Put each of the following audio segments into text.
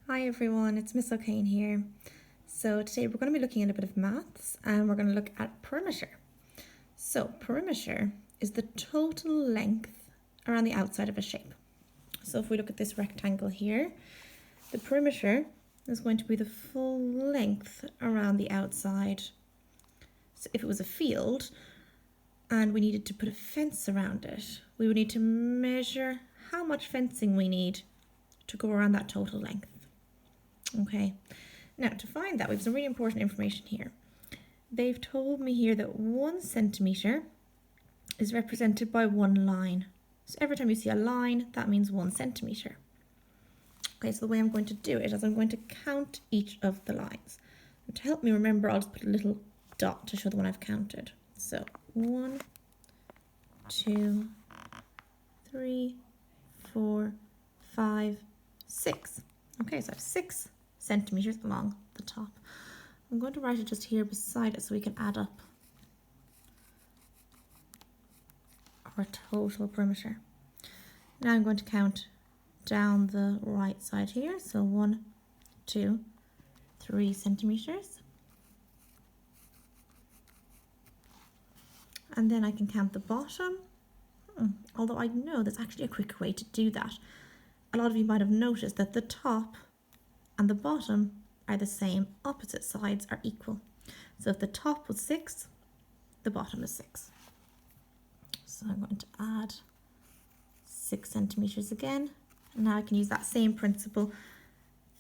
Hi everyone, it's Miss O'Kane here. So today we're going to be looking at a bit of maths and we're going to look at perimeter. So perimeter is the total length around the outside of a shape. So if we look at this rectangle here, the perimeter is going to be the full length around the outside. So if it was a field and we needed to put a fence around it, we would need to measure how much fencing we need to go around that total length. Okay, now to find that we have some really important information here. They've told me here that 1 centimetre is represented by one line. So every time you see a line, that means 1 centimetre. Okay, so the way I'm going to do it is I'm going to count each of the lines. And to help me remember, I'll just put a little dot to show the one I've counted. So 1, 2, 3, 4, 5, 6. Okay, so I have 6 centimetres along the top. I'm going to write it just here beside it so we can add up our total perimeter. Now I'm going to count down the right side here. So 1, 2, 3 centimetres. And then I can count the bottom. Although I know there's actually a quicker way to do that. A lot of you might have noticed that the top and the bottom are the same, opposite sides are equal. So if the top was 6, the bottom is 6. So I'm going to add 6 centimetres again. And now I can use that same principle,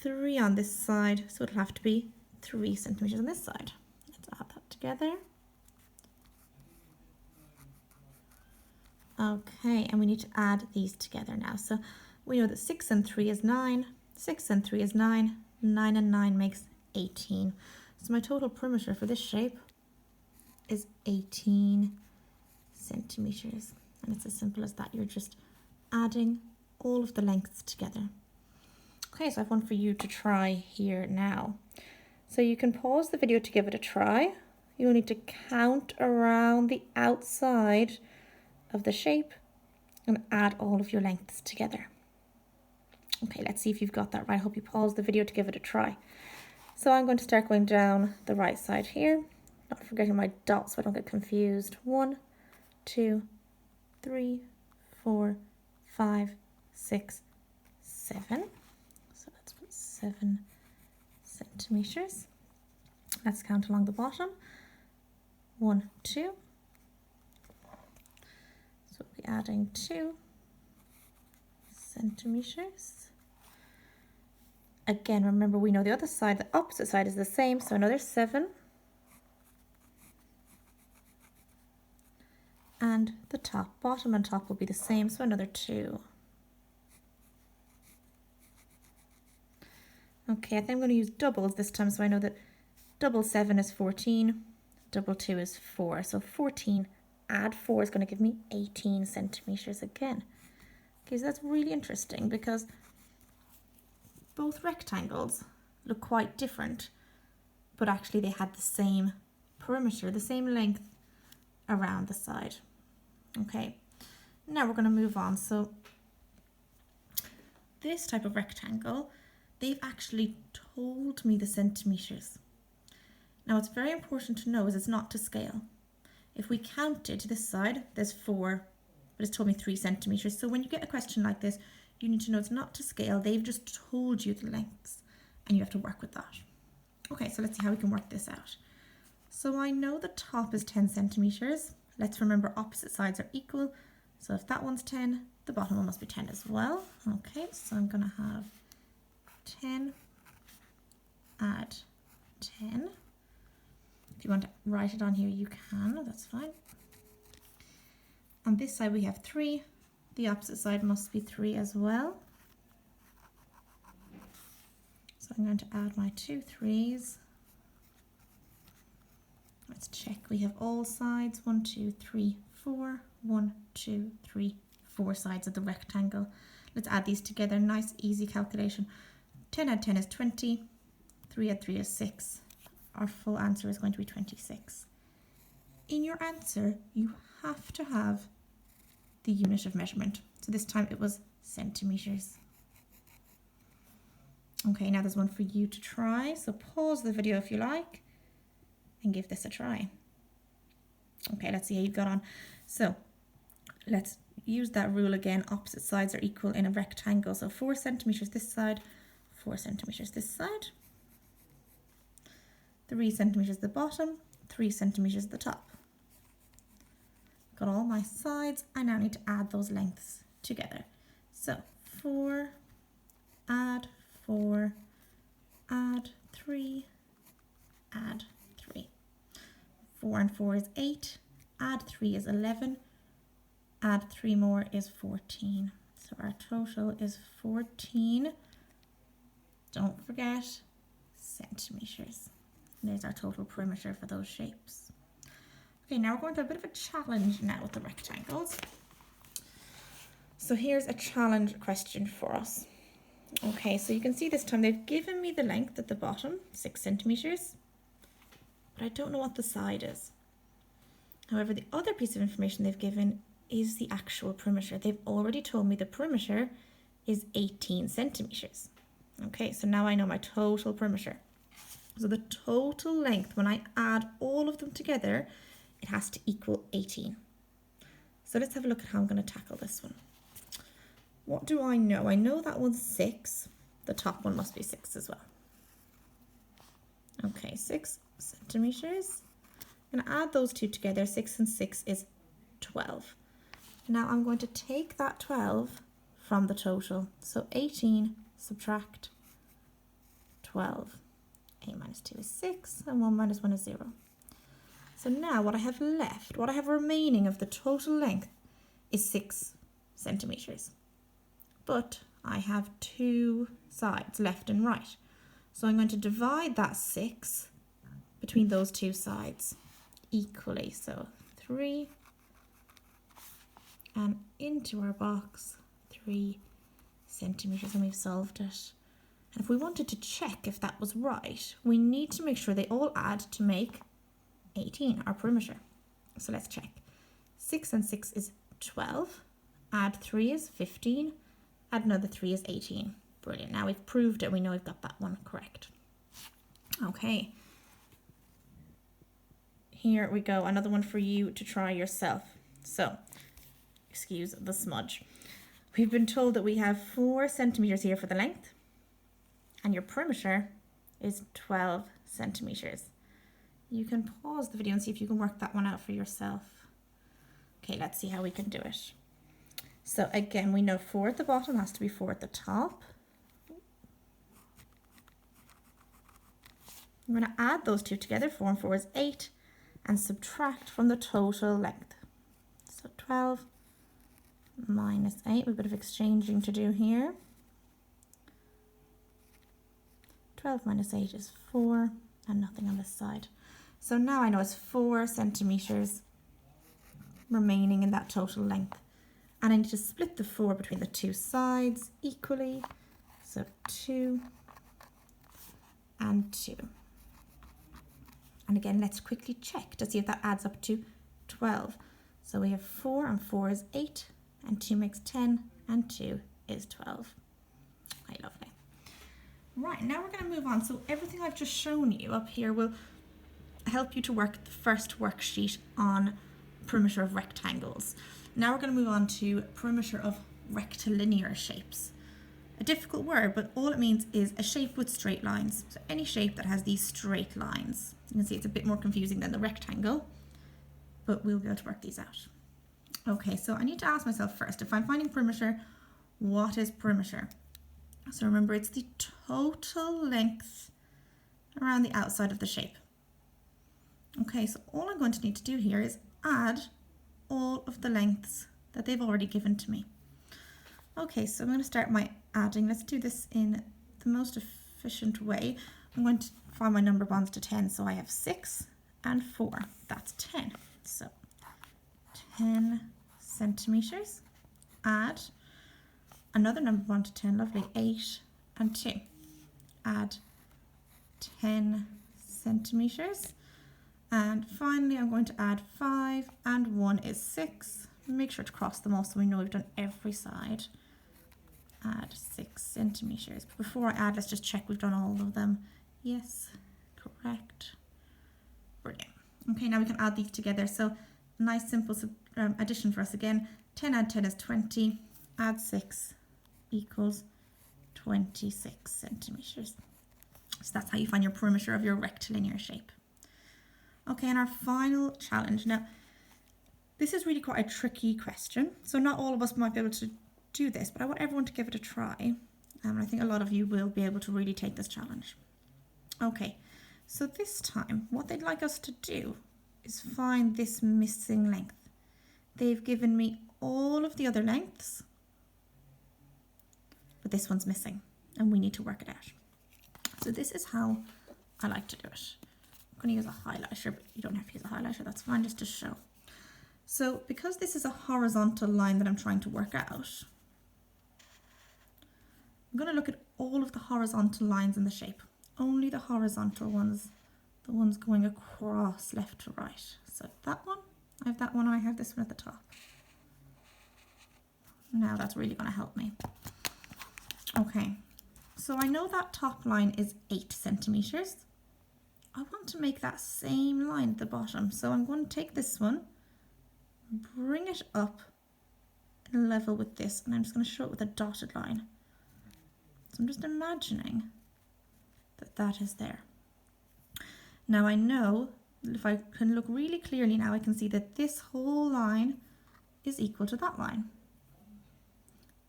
3 on this side, so it'll have to be 3 centimetres on this side. Let's add that together. Okay, and we need to add these together now. So we know that 6 and 3 is 9, 6 and 3 is 9, 9 and 9 makes 18. So my total perimeter for this shape is 18 centimetres. And it's as simple as that. You're just adding all of the lengths together. Okay, so I have one for you to try here now. So you can pause the video to give it a try. You'll need to count around the outside of the shape and add all of your lengths together. Okay, let's see if you've got that right. I hope you pause the video to give it a try. So I'm going to start going down the right side here, not forgetting my dots so I don't get confused. 1, 2, 3, 4, 5, 6, 7. So let's put 7 centimetres. Let's count along the bottom. 1, 2. So we'll be adding 2 centimetres. Again, remember we know the other side, the opposite side is the same, so another 7. And the top, bottom and top will be the same, so another 2. Okay, I think I'm going to use doubles this time, so I know that double 7 is 14, double 2 is 4. So 14 add 4 is going to give me 18 centimetres again. Okay, so that's really interesting because both rectangles look quite different, but actually they had the same perimeter, the same length around the side. Okay, now we're going to move on. So this type of rectangle, they've actually told me the centimetres. Now what's very important to know is it's not to scale. If we counted this side, there's 4, but it's told me 3 centimetres. So when you get a question like this, you need to know it's not to scale. They've just told you the lengths and you have to work with that. Okay, so let's see how we can work this out. So I know the top is 10 centimetres. Let's remember opposite sides are equal. So if that one's 10, the bottom one must be 10 as well. Okay, so I'm going to have 10 add 10. If you want to write it on here, you can, that's fine. On this side we have 3. The opposite side must be 3 as well. So I'm going to add my 2 3s. Let's check. We have all sides, 1, 2, 3, 4. 1, 2, 3, 4 sides of the rectangle. Let's add these together. Nice, easy calculation. 10 add 10 is 20. 3 add 3 is 6. Our full answer is going to be 26. In your answer, you have to have the unit of measurement. So this time it was centimetres. Okay, now there's one for you to try. So pause the video if you like and give this a try. Okay, let's see how you've got on. So let's use that rule again. Opposite sides are equal in a rectangle. So 4 centimeters this side, 4 centimeters this side, 3 centimeters at the bottom, 3 centimeters at the top. Got all my sides. I now need to add those lengths together. So 4, add 4, add 3, add 3. 4 and 4 is 8, add 3 is 11, add 3 more is 14. So our total is 14, don't forget, centimeters. And there's our total perimeter for those shapes. Okay, now we're going to a bit of a challenge now with the rectangles. So here's a challenge question for us. Okay, so you can see this time they've given me the length at the bottom, 6 centimeters, but I don't know what the side is. However, the other piece of information they've given is the actual perimeter. They've already told me the perimeter is 18 centimeters. Okay, so now I know my total perimeter. So the total length, when I add all of them together, it has to equal 18. So let's have a look at how I'm going to tackle this one. What do I know? I know that one's 6. The top one must be 6 as well. Okay, 6 centimeters. I'm going to add those two together. 6 and 6 is 12. Now I'm going to take that 12 from the total. So 18 subtract 12. 8 minus 2 is 6 and 1 minus 1 is 0. So now what I have left, what I have remaining of the total length is 6 centimeters. But I have 2 sides, left and right. So I'm going to divide that 6 between those 2 sides equally. So 3, and into our box 3 centimeters, and we've solved it. And if we wanted to check if that was right, we need to make sure they all add to make 18, our perimeter. So let's check. 6 and 6 is 12. Add 3 is 15. Add another 3 is 18. Brilliant. Now we've proved it. We know we've got that one correct. Okay. Here we go. Another one for you to try yourself. So, excuse the smudge. We've been told that we have 4 centimeters here for the length, and your perimeter is 12 centimeters. You can pause the video and see if you can work that one out for yourself. Okay, let's see how we can do it. So again, we know 4 at the bottom has to be 4 at the top. I'm going to add those two together. 4 and 4 is 8, and subtract from the total length. So 12 minus 8, we have a bit of exchanging to do here. 12 minus 8 is 4, and nothing on this side. So now I know it's 4 centimeters remaining in that total length. And I need to split the 4 between the 2 sides equally. So 2 and 2. And again, let's quickly check to see if that adds up to 12. So we have 4 and 4 is 8, and 2 makes 10, and 2 is 12. Okay, lovely. Right, now we're going to move on. So everything I've just shown you up here will help you to work the first worksheet on perimeter of rectangles. Now we're going to move on to perimeter of rectilinear shapes. A difficult word, but all it means is a shape with straight lines. So any shape that has these straight lines. You can see it's a bit more confusing than the rectangle, but we'll be able to work these out. Okay, so I need to ask myself first, if I'm finding perimeter, what is perimeter? So remember, it's the total length around the outside of the shape. Okay, so all I'm going to need to do here is add all of the lengths that they've already given to me. Okay, so I'm going to start my adding. Let's do this in the most efficient way. I'm going to find my number bonds to 10. So I have 6 and 4. That's 10. So 10 centimeters. Add another number bond to 10. Lovely. 8 and 2. Add 10 centimeters. And finally, I'm going to add 5 and 1 is 6. Make sure to cross them all so we know we've done every side. add 6 centimeters. But before I add, let's just check we've done all of them. Yes, correct. Brilliant. Okay, now we can add these together. So nice simple addition for us again. 10 add 10 is 20. Add 6 equals 26 centimeters. So that's how you find your perimeter of your rectilinear shape. Okay, and our final challenge. Now, this is really quite a tricky question. So not all of us might be able to do this, but I want everyone to give it a try. I think a lot of you will be able to really take this challenge. Okay, so this time, what they'd like us to do is find this missing length. They've given me all of the other lengths, but this one's missing, and we need to work it out. So this is how I like to do it. I'm going to use a highlighter, but you don't have to use a highlighter, that's fine, just to show. So because this is a horizontal line that I'm trying to work out, I'm going to look at all of the horizontal lines in the shape. Only the horizontal ones, the ones going across left to right. So that one, I have that one, and I have this one at the top. Now that's really going to help me. Okay, so I know that top line is 8 centimeters. I want to make that same line at the bottom. So I'm going to take this one, bring it up in level with this, and I'm just going to show it with a dotted line. So I'm just imagining that that is there. Now I know if I can look really clearly now, I can see that this whole line is equal to that line.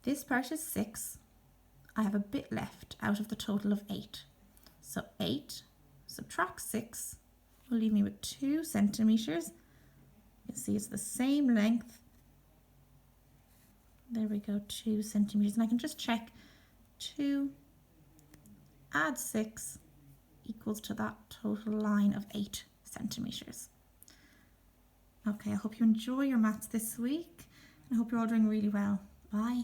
This part is 6. I have a bit left out of the total of 8. So 8 subtract 6 will leave me with 2 centimeters. You can see it's the same length. There we go, 2 centimeters. And I can just check 2 add 6 equals to that total line of 8 centimeters. Okay, I hope you enjoy your maths this week. I hope you're all doing really well. Bye.